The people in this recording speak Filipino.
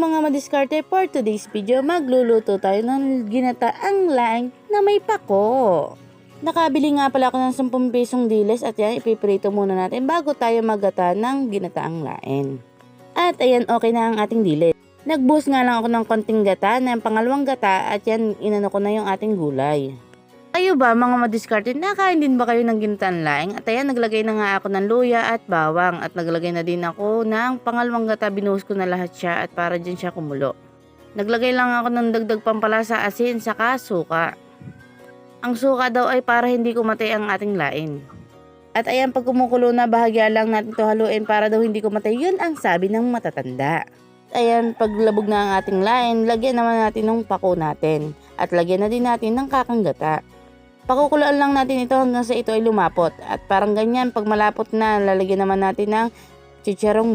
mga madiskarte, for today's video magluluto tayo ng ginataang laing na may pako. Nakabili nga pala ako ng 10 pesong dilis at yan ipiprito muna natin bago tayo maggata ng ginataang laing. At ayan, okay na ang ating dilis. Nagbuhos nga lang ako ng konting gata ng pangalawang gata at yan inano ko na yung ating gulay. Kayo ba mga madiskarte, nakain din ba kayo ng ginataang laing? At ayan, naglagay na nga ako ng luya at bawang at naglagay na din ako ng pangalawang gata, binuhos ko na lahat siya at para dyan siya kumulo. Naglagay lang ako ng dagdag pampalasa, asin, saka suka. Ang suka daw ay para hindi kumatay ang ating laing. At ayan, pag kumukulo na, bahagya lang natin ito haluin para daw hindi kumatay, yun ang sabi ng matatanda. Ayan, paglabog na ang ating laing, lagyan naman natin ng pako natin at lagyan na din natin ng kakanggata. Pakukulaan lang natin ito hanggang sa ito ay lumapot. At parang ganyan, pag malapot na, lalagyan naman natin ng chicharong